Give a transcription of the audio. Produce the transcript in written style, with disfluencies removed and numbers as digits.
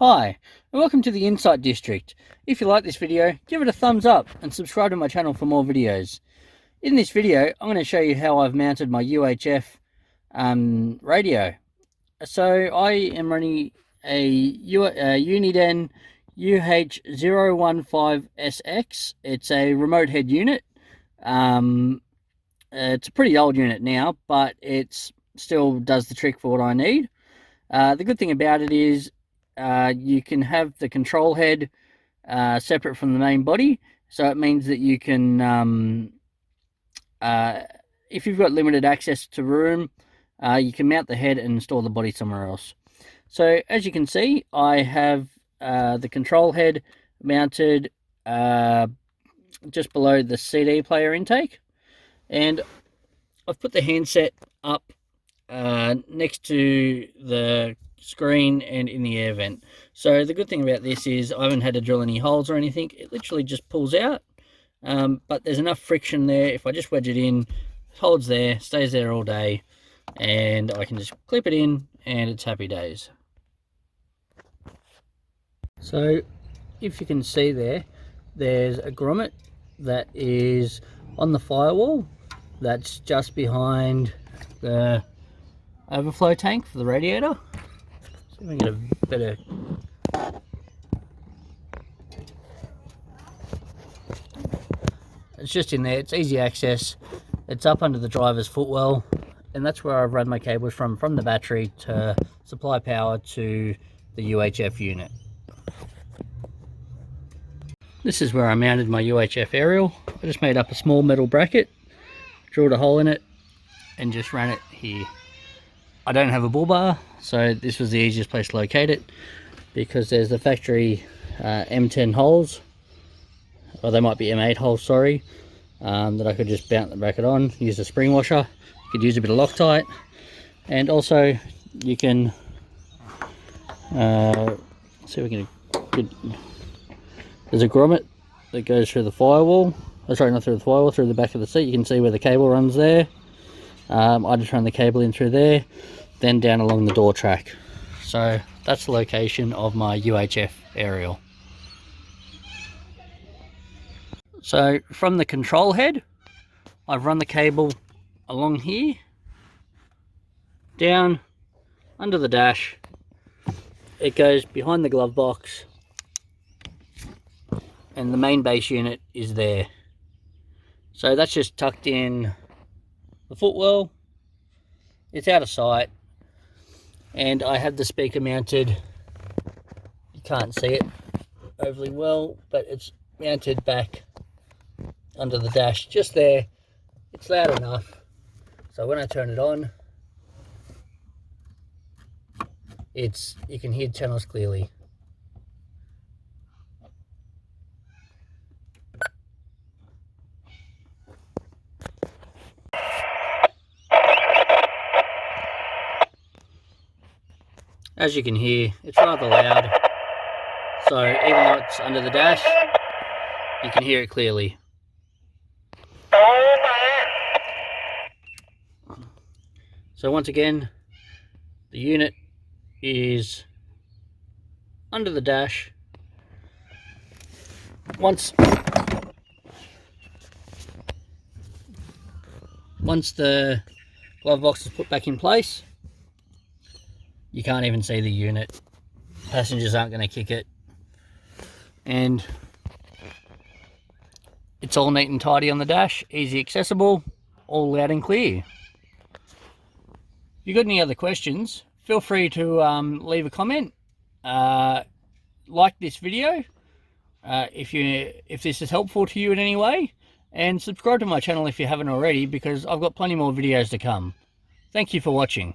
Hi, and welcome to the Insight District. If you like this video, give it a thumbs up and subscribe to my channel for more videos. In this video, I'm going to show you how I've mounted my UHF radio. So I am running a Uniden UH015SX. It's a remote head unit. It's a pretty old unit now, but it still does the trick for what I need. The good thing about it is you can have the control head separate from the main body, so it means that you can, if you've got limited access to room, you can mount the head and install the body somewhere else. So as you can see, I have the control head mounted just below the CD player intake, and I've put the handset up next to the screen and in the air vent. So the good thing about this is I haven't had to drill any holes or anything. It literally just pulls out, but there's enough friction there. If I just wedge it in, it holds there, stays there all day, and I can just clip it in and it's happy days. So if you can see there, there's a grommet that is on the firewall that's just behind the overflow tank for the radiator. See if we can get a better... It's just in there, it's easy access. It's up under the driver's footwell, and that's where I've run my cables from the battery to supply power to the UHF unit. This is where I mounted my UHF aerial. I just made up a small metal bracket, drilled a hole in it, and just ran it here. I don't have a bull bar, so this was the easiest place to locate it, because there's the factory M10 holes, or they might be M8 holes, sorry, that I could just mount the bracket on, use a spring washer. You could use a bit of Loctite, and also you can see if we can get, there's a grommet that goes through the firewall. Oh, sorry, not through the firewall, through the back of the seat. You can see where the cable runs there. I just run the cable in through there, then down along the door track. So that's the location of my UHF aerial. So from the control head, I've run the cable along here, down under the dash. It goes behind the glove box, and the main base unit is there. So that's just tucked in the footwell. It's out of sight, and I have the speaker mounted. You can't see it overly well, but it's mounted back under the dash, just there. It's loud enough, so when I turn it on, you can hear channels clearly. As you can hear, it's rather loud, so even though it's under the dash, you can hear it clearly. So once again, the unit is under the dash. Once the glove box is put back in place, you can't even see the unit. Passengers aren't going to kick it. And it's all neat and tidy on the dash, easy accessible, all loud and clear. If you've got any other questions, feel free to leave a comment. Like this video if this is helpful to you in any way, and subscribe to my channel if you haven't already, because I've got plenty more videos to come. Thank you for watching.